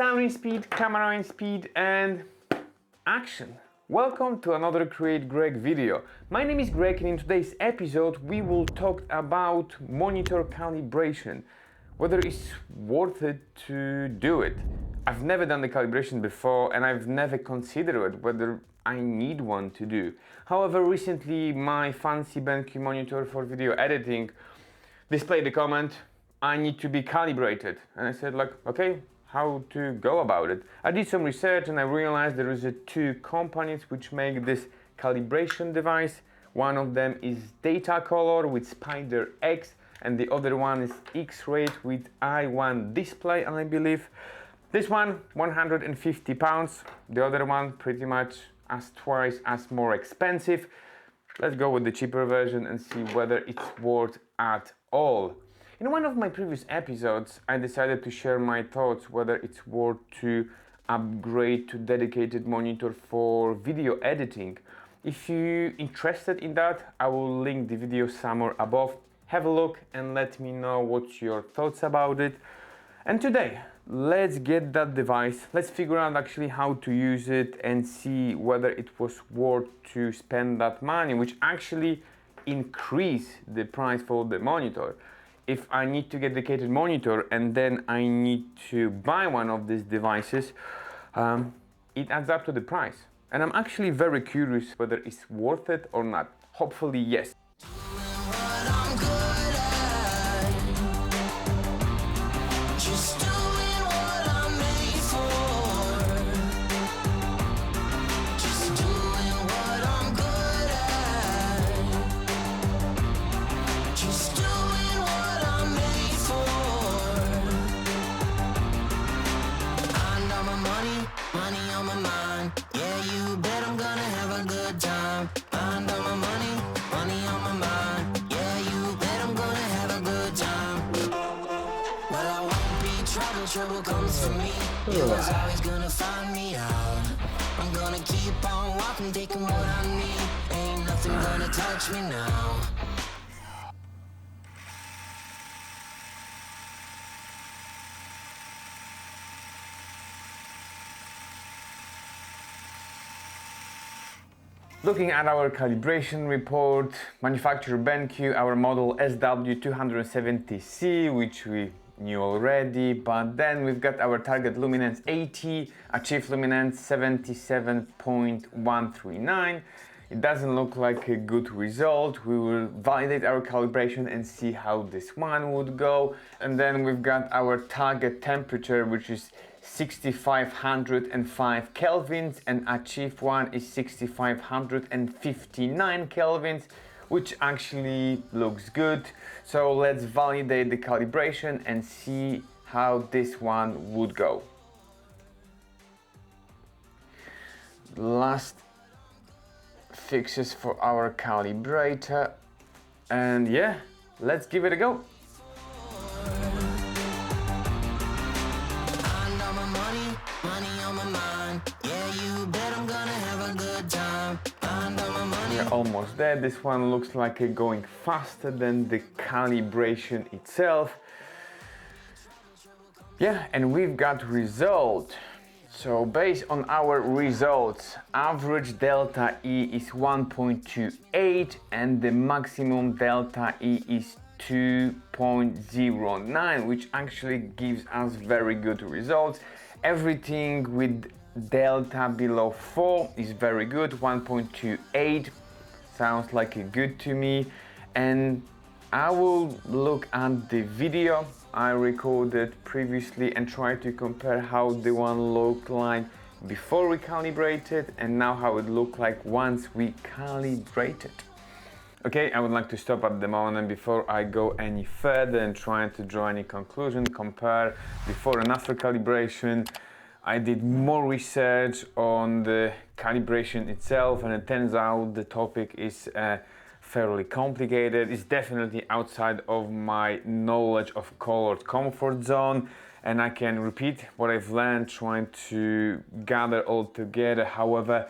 sound in speed, camera in speed, and action! Welcome to another Create Greg video. My name is Greg, and in today's episode we will talk about monitor calibration, whether it's worth it to do it. I've never done the calibration before and I've never considered whether I need one to do. However, recently my fancy BenQ monitor for video editing displayed the comment, I need to be calibrated. And I said okay, how to go about it? I did some research and I realized there is two companies which make this calibration device. One of them is Datacolor with SpyderX and the other one is X-Rate with i1 display, I believe. This one, £150. The other one pretty much twice as more expensive. Let's go with the cheaper version and see whether it's worth at all. In one of my previous episodes, I decided to share my thoughts whether it's worth to upgrade to dedicated monitor for video editing. If you're interested in that, I will link the video somewhere above. Have a look and let me know what's your thoughts about it. And today, let's get that device. Let's figure out actually how to use it and see whether it was worth to spend that money, which actually increase the price for the monitor. If I need to get a dedicated monitor and then I need to buy one of these devices, it adds up to the price. And I'm actually very curious whether it's worth it or not. Hopefully, yes. Trouble comes for me. You was always gonna find me out. I'm gonna keep on walking, taking what I need. Ain't nothing gonna touch me now. Looking at our calibration report, manufacturer BenQ, our model SW270C, which we knew already, but then we've got our target luminance 80, achieved luminance 77.139. It doesn't look like a good result. We will validate our calibration and see how this one would go. And then we've got our target temperature, which is 6505 kelvins, and achieved one is 6559 kelvins, which actually looks good. So let's validate the calibration and see how this one would go. Last fixes for our calibrator, and yeah, let's give it a go. We're almost there. This one looks like it's going faster than the calibration itself. Yeah, and we've got result. So based on our results, average delta E is 1.28 and the maximum delta E is 2.09, which actually gives us very good results. Everything with delta below 4 is very good. 1.28 sounds like a good to me, and I will look at the video I recorded previously and try to compare how the one looked like before we calibrated and now how it looked like once we calibrated. Okay, I would like to stop at the moment before I go any further and try to draw any conclusion, compare before and after calibration. I did more research on the calibration itself, and it turns out the topic is fairly complicated. It's definitely outside of my knowledge of colored comfort zone, and I can repeat what I've learned trying to gather all together. However,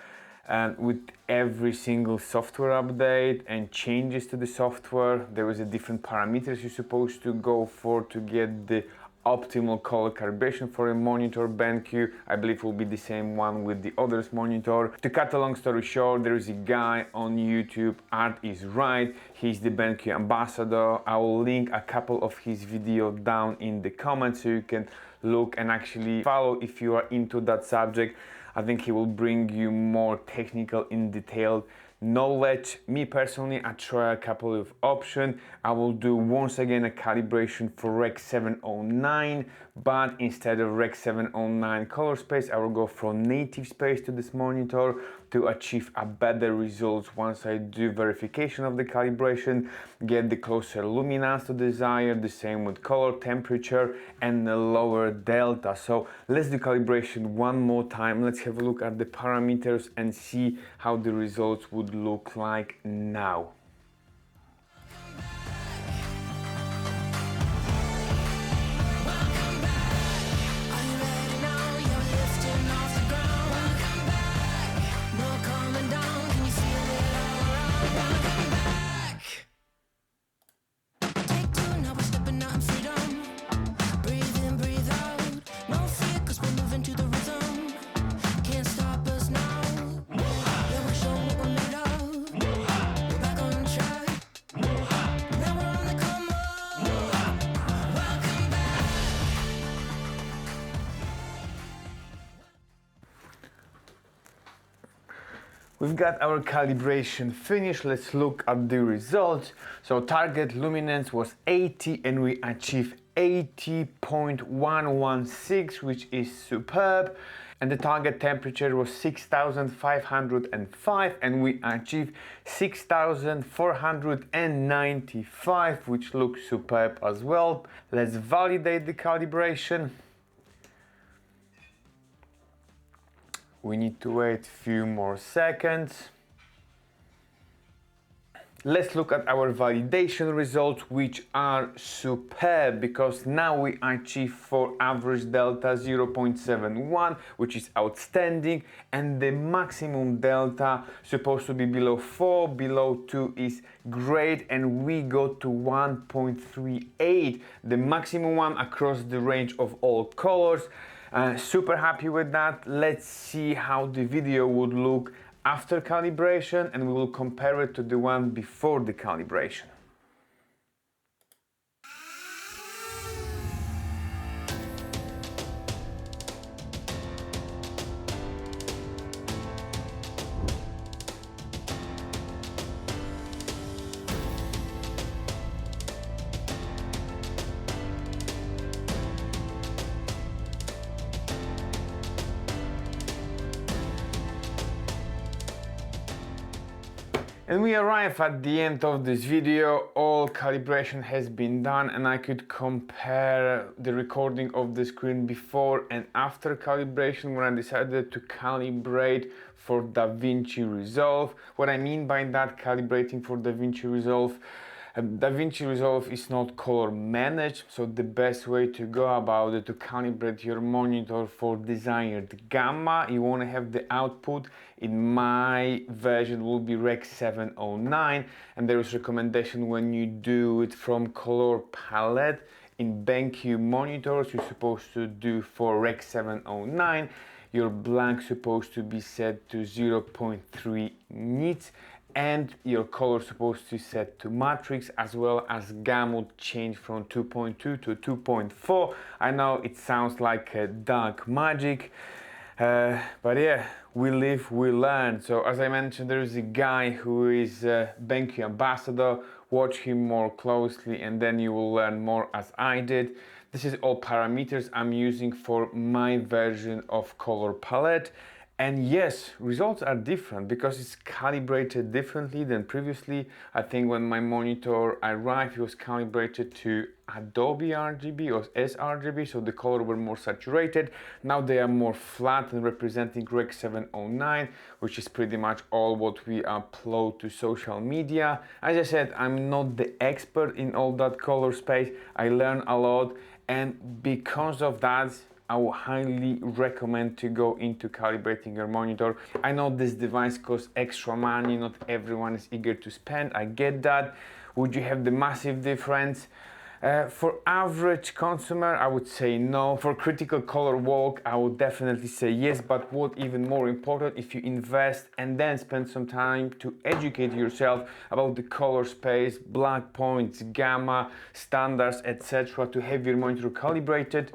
with every single software update and changes to the software, there is a different parameters you're supposed to go for to get the optimal color calibration for a monitor BenQ. I believe it will be the same one with the others monitor. To cut a long story short, there is a guy on YouTube, Art is Right. He's the BenQ ambassador. I will link a couple of his videos down in the comments so you can look and actually follow if you are into that subject. I think he will bring you more technical, in detailed knowledge. Me personally, I try a couple of options. I will do once again a calibration for Rec 709, but instead of Rec 709 color space, I will go from native space to this monitor to achieve a better results once I do verification of the calibration, get the closer luminance to desired, the same with color temperature and the lower delta. So let's do calibration one more time. Let's have a look at the parameters and see how the results would look like now. We've got our calibration finished. Let's look at the results. So target luminance was 80 and we achieved 80.116, which is superb. And the target temperature was 6505 and we achieved 6495, which looks superb as well. Let's validate the calibration. We need to wait a few more seconds. Let's look at our validation results, which are superb because now we achieve for average delta 0.71, which is outstanding, and the maximum delta supposed to be below 4, below 2 is great, and we go to 1.38, the maximum one across the range of all colors. Super happy with that. Let's see how the video would look after calibration and we will compare it to the one before the calibration. And we arrive at the end of this video. All calibration has been done and I could compare the recording of the screen before and after calibration when I decided to calibrate for DaVinci Resolve. What I mean by that, calibrating for DaVinci Resolve, DaVinci Resolve is not color managed, so the best way to go about it to calibrate your monitor for desired gamma, you want to have the output. In my version will be Rec 709, and there is recommendation when you do it from color palette. In BenQ monitors you're supposed to do for Rec 709, your blank supposed to be set to 0.3 nits and your color supposed to set to matrix, as well as gamma would change from 2.2 to 2.4. I know it sounds like a dark magic, but yeah, we live, we learn. So as I mentioned, there is a guy who is a BenQ ambassador. Watch him more closely and then you will learn more as I did. This is all parameters I'm using for my version of color palette. And yes, results are different because it's calibrated differently than previously. I think when my monitor arrived, it was calibrated to Adobe RGB or sRGB, so the color were more saturated. Now they are more flat and representing Rec 709, which is pretty much all what we upload to social media. As I said, I'm not the expert in all that color space. I learn a lot, and because of that, I would highly recommend to go into calibrating your monitor. I know this device costs extra money, not everyone is eager to spend, I get that. Would you have the massive difference? For average consumer, I would say no. For critical color work, I would definitely say yes. But what even more important, if you invest and then spend some time to educate yourself about the color space, black points, gamma, standards, etc., to have your monitor calibrated,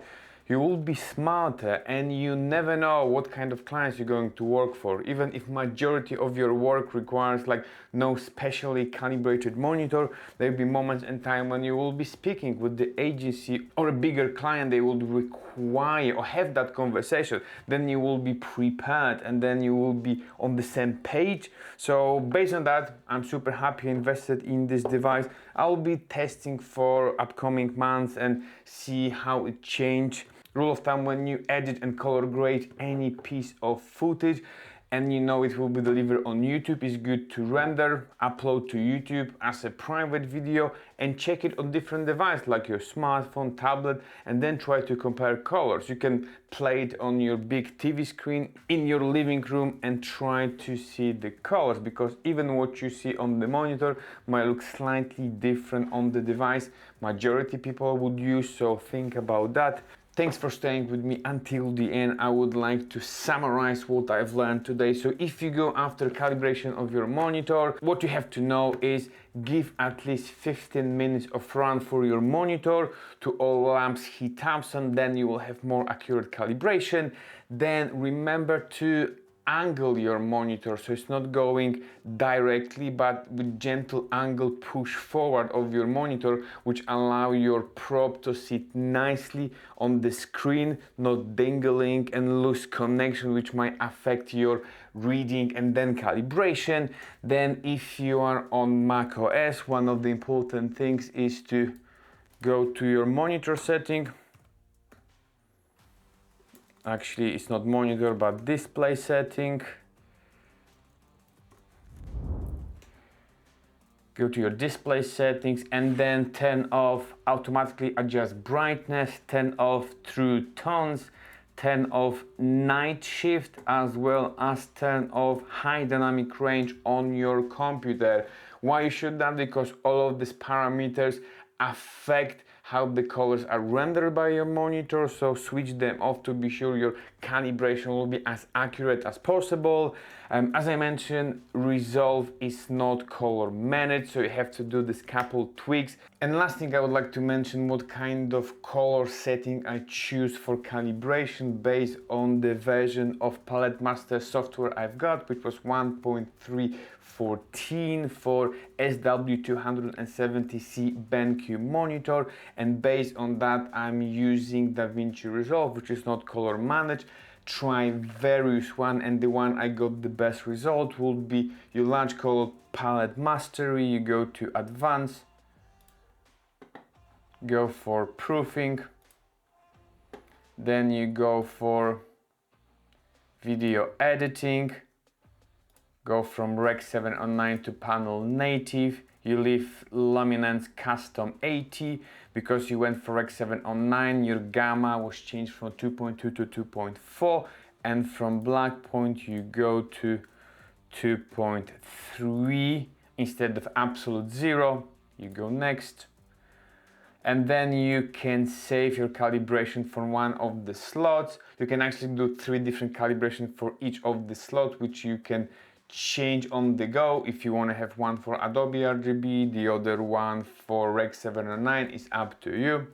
you will be smarter, and you never know what kind of clients you're going to work for. Even if majority of your work requires like no specially calibrated monitor, there will be moments in time when you will be speaking with the agency or a bigger client. They will require or have that conversation. Then you will be prepared, and then you will be on the same page. So based on that, I'm super happy invested in this device. I'll be testing for upcoming months and see how it changes. Rule of thumb: when you edit and color grade any piece of footage and you know it will be delivered on YouTube, it's good to render, upload to YouTube as a private video, and check it on different devices like your smartphone, tablet, and then try to compare colors. You can play it on your big TV screen in your living room and try to see the colors, because even what you see on the monitor might look slightly different on the device majority people would use, so think about that. Thanks for staying with me until the end. I would like to summarize what I've learned today. So if you go after calibration of your monitor, what you have to know is give at least 15 minutes of run for your monitor to all lamps heat up, and then you will have more accurate calibration. Then remember to angle your monitor so it's not going directly, but with gentle angle push forward of your monitor, which allow your probe to sit nicely on the screen, not dangling and lose connection, which might affect your reading and then calibration. Then if you are on Mac OS, one of the important things is to go to your monitor setting. Actually, it's not monitor, but display setting. Go to your display settings and then turn off automatically adjust brightness, turn off true tones, turn off night shift, as well as turn off high dynamic range on your computer. Why you should that? Because all of these parameters affect how the colors are rendered by your monitor, so switch them off to be sure your calibration will be as accurate as possible. As I mentioned, resolve is not color managed, so you have to do this couple tweaks. And last thing I would like to mention, what kind of color setting I choose for calibration based on the version of Palette Master software I've got, which was 1.314 for SW270C BenQ monitor, and based on that I'm using DaVinci Resolve, which is not color managed. Try various one, and the one I got the best result would be your large color palette mastery. You go to advanced, go for proofing, then you go for video editing, go from Rec 709 to panel native. You leave luminance custom 80 because you went for Rec 709. Your gamma was changed from 2.2 to 2.4, and from black point you go to 2.3 instead of absolute 0. You go next, and then you can save your calibration from one of the slots. You can actually do 3 different calibrations for each of the slots, which you can change on the go. If you want to have one for Adobe RGB, the other one for Rec 709, is up to you.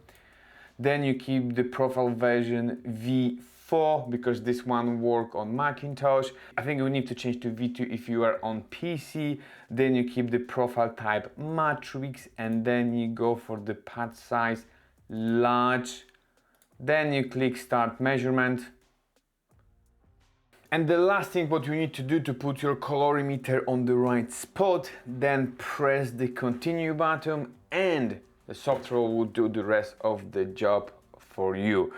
Then you keep the profile version V4 because this one works on Macintosh. I think you need to change to V2 if you are on PC. Then you keep the profile type matrix, and then you go for the part size large. Then you click start measurement. And the last thing what you need to do to put your colorimeter on the right spot, then press the continue button and the software will do the rest of the job for you.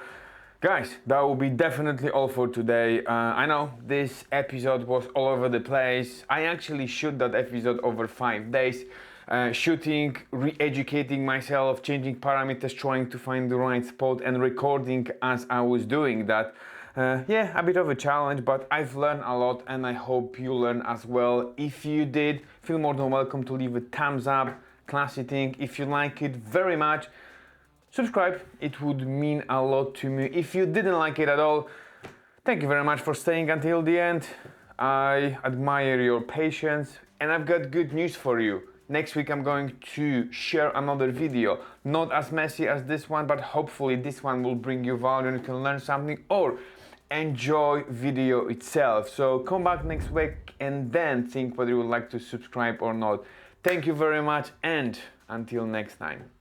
Guys, that will be definitely all for today. I know this episode was all over the place. I actually shoot that episode over 5 days. Shooting, re-educating myself, changing parameters, trying to find the right spot, and recording as I was doing that. Yeah, a bit of a challenge, but I've learned a lot, and I hope you learn as well. If you did, feel more than welcome to leave a thumbs up, classy thing. If you like it very much, subscribe, it would mean a lot to me. If you didn't like it at all, thank you very much for staying until the end. I admire your patience, and I've got good news for you. Next week I'm going to share another video, not as messy as this one, but hopefully this one will bring you value and you can learn something or enjoy video itself. So come back next week and then think whether you would like to subscribe or not. Thank you very much, and until next time.